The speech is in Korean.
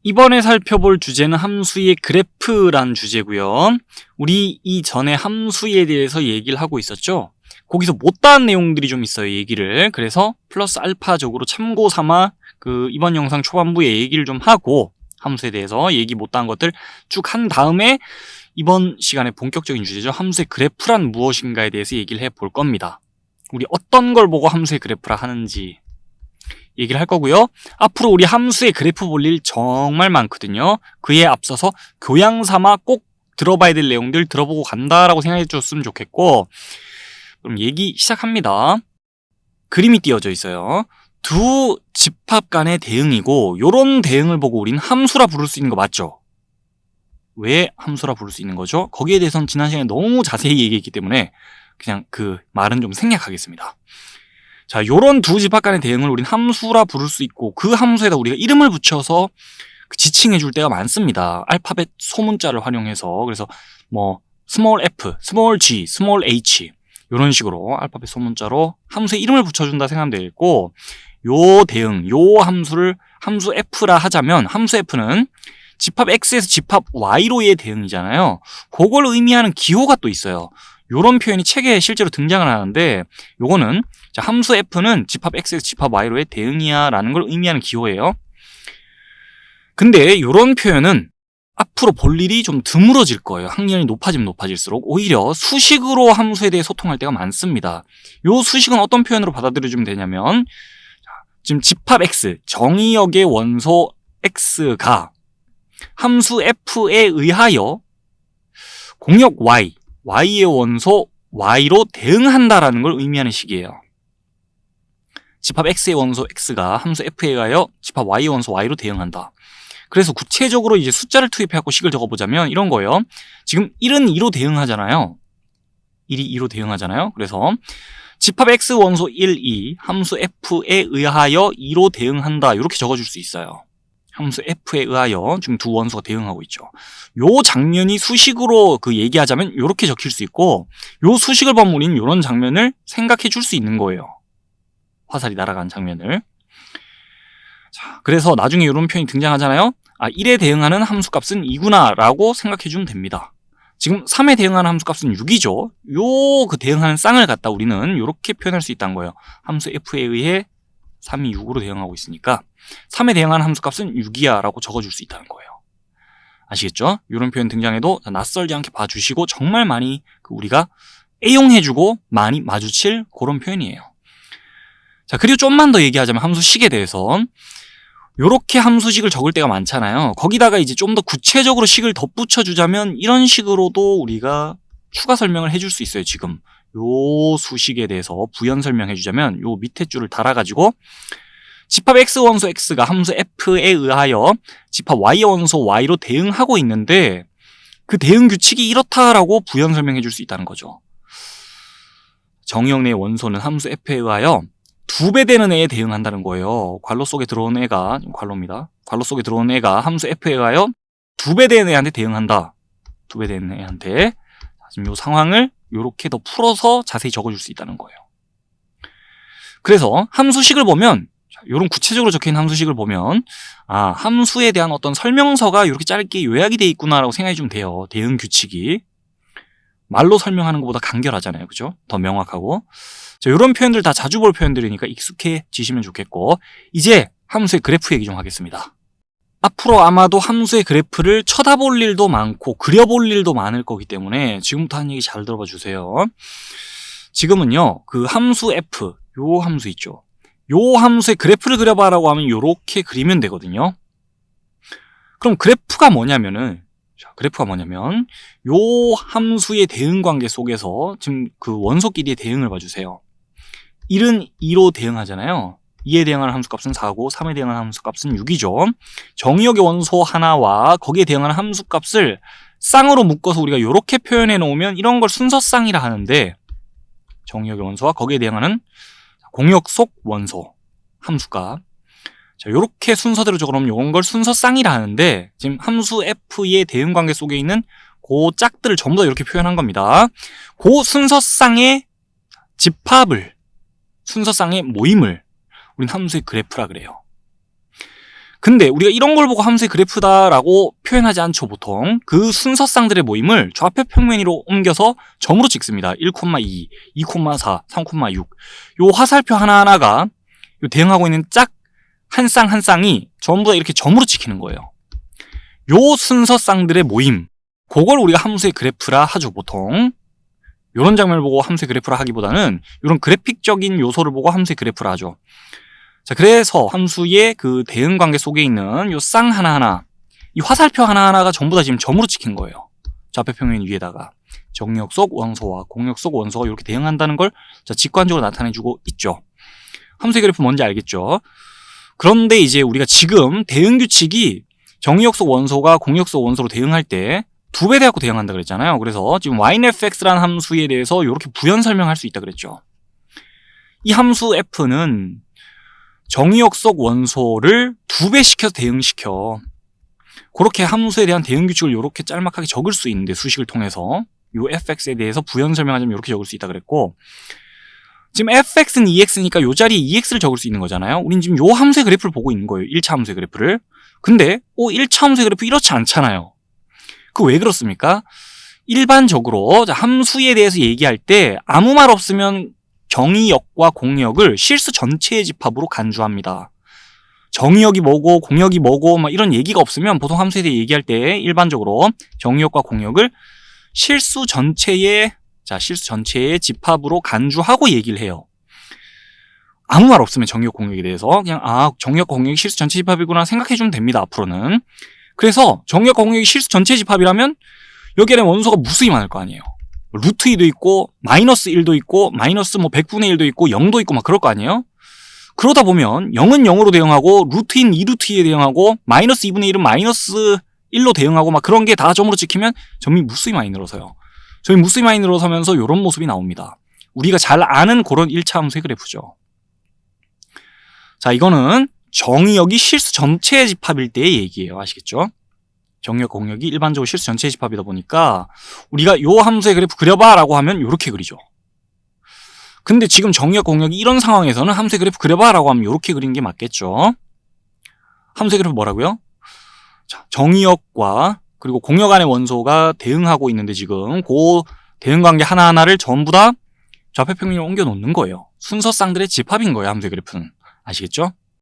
이번에 살펴볼 주제는 함수의 그래프란 주제고요. 우리 이전에 함수에 대해서 얘기를 하고 있었죠. 거기서 못다한 내용들이 좀 있어요, 얘기를. 그래서 플러스 알파적으로 참고 삼아 이번 영상 초반부에 얘기를 좀 하고 함수에 대해서 얘기 못다한 것들 쭉 한 다음에 이번 시간에 본격적인 주제죠. 함수의 그래프란 무엇인가에 대해서 얘기를 해볼 겁니다. 우리 어떤 걸 보고 함수의 그래프라 하는지 얘기를 할 거고요. 앞으로 우리 함수의 그래프 볼 일 정말 많거든요. 그에 앞서서 교양 삼아 꼭 들어봐야 될 내용들 들어보고 간다라고 생각해 줬으면 좋겠고, 그럼 얘기 시작합니다. 그림이 띄어져 있어요. 두 집합 간의 대응이고, 요런 대응을 보고 우린 함수라 부를 수 있는 거 맞죠? 왜 함수라 부를 수 있는 거죠? 거기에 대해서는 지난 시간에 너무 자세히 얘기했기 때문에 그냥 그 말은 좀 생략하겠습니다. 자, 요런 두 집합 간의 대응을 우린 함수라 부를 수 있고, 그 함수에다 우리가 이름을 붙여서 지칭해 줄 때가 많습니다. 알파벳 소문자를 활용해서. 그래서 뭐 스몰 f, 스몰 g, 스몰 h 요런 식으로 알파벳 소문자로 함수에 이름을 붙여준다 생각하면 되겠고, 요 대응, 요 함수를 함수 f라 하자면, 함수 f는 집합 x에서 집합 y로의 대응이잖아요. 그걸 의미하는 기호가 또 있어요. 요런 표현이 책에 실제로 등장을 하는데, 요거는 자, 함수 f는 집합 x에서 집합 y로의 대응이야 라는 걸 의미하는 기호예요. 근데 요런 표현은 앞으로 볼 일이 좀 드물어질 거예요. 학년이 높아지면 높아질수록 오히려 수식으로 함수에 대해 소통할 때가 많습니다. 요 수식은 어떤 표현으로 받아들여주면 되냐면, 지금 집합 x, 정의역의 원소 x가 함수 f에 의하여 공역 y, y의 원소 y로 대응한다라는 걸 의미하는 식이에요. 집합 x의 원소 x가 함수 f에 의하여 집합 y의 원소 y로 대응한다. 그래서 구체적으로 이제 숫자를 투입해갖고 식을 적어보자면 이런 거예요. 지금 1은 2로 대응하잖아요. 1이 2로 대응하잖아요. 그래서 집합 x 원소 1, 2 함수 f에 의하여 2로 대응한다. 이렇게 적어줄 수 있어요. 함수 f에 의하여 지금 두 원소가 대응하고 있죠. 요 장면이 수식으로 얘기하자면 이렇게 적힐 수 있고, 요 수식을 보면 우리는 이런 장면을 생각해 줄 수 있는 거예요. 화살이 날아간 장면을. 자, 그래서 나중에 이런 표현이 등장하잖아요. 1에 대응하는 함수값은 2구나 라고 생각해 주면 됩니다. 지금 3에 대응하는 함수값은 6이죠. 요 대응하는 쌍을 갖다 우리는 이렇게 표현할 수 있다는 거예요. 함수 f에 의해 3이 6으로 대응하고 있으니까 3에 대응하는 함수값은 6이야 라고 적어줄 수 있다는 거예요. 아시겠죠? 이런 표현 등장해도 낯설지 않게 봐주시고, 정말 많이 우리가 애용해주고 많이 마주칠 그런 표현이에요. 자, 그리고 좀만 더 얘기하자면 함수식에 대해서, 요렇게 함수식을 적을 때가 많잖아요. 거기다가 이제 좀 더 구체적으로 식을 덧붙여 주자면 이런 식으로도 우리가 추가 설명을 해줄 수 있어요. 지금 요 수식에 대해서 부연 설명해 주자면 요 밑에 줄을 달아가지고 집합 x 원소 x가 함수 f에 의하여 집합 y 원소 y로 대응하고 있는데, 그 대응 규칙이 이렇다라고 부연 설명해 줄 수 있다는 거죠. 정의역 내의 원소는 함수 f에 의하여 2배 되는 애에 대응한다는 거예요. 괄호 속에 들어온 애가, 괄호입니다. 괄호 속에 들어온 애가 함수 f에 의하여 2배 되는 애한테 대응한다. 2배 되는 애한테. 지금 이 상황을 이렇게 더 풀어서 자세히 적어줄 수 있다는 거예요. 그래서 함수식을 보면, 이런 구체적으로 적혀있는 함수식을 보면, 함수에 대한 어떤 설명서가 이렇게 짧게 요약이 돼 있구나라고 생각해 주면 돼요. 대응 규칙이. 말로 설명하는 것보다 간결하잖아요. 그죠? 더 명확하고. 자, 이런 표현들 다 자주 볼 표현들이니까 익숙해지시면 좋겠고, 이제 함수의 그래프 얘기 좀 하겠습니다. 앞으로 아마도 함수의 그래프를 쳐다볼 일도 많고 그려볼 일도 많을 거기 때문에 지금부터 하는 얘기 잘 들어봐 주세요. 지금은요, 그 함수 f, 요 함수 있죠. 요 함수의 그래프를 그려봐라고 하면 요렇게 그리면 되거든요. 그럼 그래프가 뭐냐면 요 함수의 대응 관계 속에서 지금 그 원소끼리의 대응을 봐주세요. 1은 2로 대응하잖아요. 2에 대응하는 함수값은 4고 3에 대응하는 함수값은 6이죠. 정의역의 원소 하나와 거기에 대응하는 함수값을 쌍으로 묶어서 우리가 이렇게 표현해 놓으면 이런 걸 순서쌍이라 하는데, 정의역의 원소와 거기에 대응하는 공역 속 원소 함수값, 자, 요렇게 순서대로 적어놓으면 이런 걸 순서쌍이라 하는데, 지금 함수 f의 대응 관계 속에 있는 그 짝들을 전부 다 이렇게 표현한 겁니다. 그 순서쌍의 집합을, 순서쌍의 모임을 우린 함수의 그래프라 그래요. 근데 우리가 이런 걸 보고 함수의 그래프다라고 표현하지 않죠, 보통. 그 순서쌍들의 모임을 좌표 평면위로 옮겨서 점으로 찍습니다. 1,2, 2,4, 3,6. 요 화살표 하나하나가 요 대응하고 있는 짝 한 쌍 한 쌍이 전부 다 이렇게 점으로 찍히는 거예요. 요 순서쌍들의 모임, 그걸 우리가 함수의 그래프라 하죠, 보통. 요런 장면을 보고 함수의 그래프라 하기보다는 이런 그래픽적인 요소를 보고 함수의 그래프라 하죠. 자, 그래서 함수의 그 대응 관계 속에 있는 요 쌍 하나하나, 이 화살표 하나하나가 전부 다 지금 점으로 찍힌 거예요. 좌표 평면 위에다가 정역 속 원소와 공역 속 원소가 이렇게 대응한다는 걸 직관적으로 나타내주고 있죠. 함수의 그래프 뭔지 알겠죠? 그런데 이제 우리가 지금 대응 규칙이 정역 속 원소가 공역 속 원소로 대응할 때 2배 돼갖고 대응한다 그랬잖아요. 그래서 지금 yNFX라는 함수에 대해서 이렇게 부연 설명할 수 있다 그랬죠. 이 함수 f는 정의역 속 원소를 2배 시켜서 대응시켜. 그렇게 함수에 대한 대응 규칙을 이렇게 짤막하게 적을 수 있는데, 수식을 통해서 이 fx에 대해서 부연 설명하자면 이렇게 적을 수 있다 그랬고, 지금 fx는 2x니까 이 자리에 2x를 적을 수 있는 거잖아요. 우린 지금 이 함수의 그래프를 보고 있는 거예요. 1차 함수의 그래프를. 근데 1차 함수의 그래프 이렇지 않잖아요. 그 왜 그렇습니까? 일반적으로 함수에 대해서 얘기할 때 아무 말 없으면 정의역과 공역을 실수 전체의 집합으로 간주합니다. 정의역이 뭐고 공역이 뭐고 막 이런 얘기가 없으면 보통 함수에 대해 얘기할 때 일반적으로 정의역과 공역을 실수 전체의 집합으로 간주하고 얘기를 해요. 아무 말 없으면 정의역 공역에 대해서 그냥 정의역 공역이 실수 전체 집합이구나 생각해주면 됩니다. 앞으로는. 그래서 정의역 공역이 실수 전체 집합이라면 여기 안에 원소가 무수히 많을 거 아니에요. 루트 2도 있고 마이너스 1도 있고 마이너스 100분의 1도 있고 0도 있고 막 그럴 거 아니에요. 그러다 보면 0은 0으로 대응하고 루트인 2루트 2에 대응하고 마이너스 2분의 1은 마이너스 1로 대응하고 막 그런 게 다 점으로 찍히면 점이 무수히 많이 늘어서요. 점이 무수히 많이 늘어서면서 이런 모습이 나옵니다. 우리가 잘 아는 그런 1차 함수의 그래프죠. 자, 이거는 정의역이 실수 전체의 집합일 때의 얘기예요. 아시겠죠? 정의역 공역이 일반적으로 실수 전체의 집합이다 보니까 우리가 요 함수의 그래프 그려봐 라고 하면 요렇게 그리죠. 근데 지금 정의역 공역이 이런 상황에서는 함수의 그래프 그려봐 라고 하면 요렇게 그리는 게 맞겠죠. 함수의 그래프 뭐라고요? 자, 정의역과 그리고 공역 안의 원소가 대응하고 있는데 지금 그 대응 관계 하나하나를 전부 다 좌표 평면으로 옮겨 놓는 거예요. 순서쌍들의 집합인 거예요. 함수의 그래프는. 아시겠죠?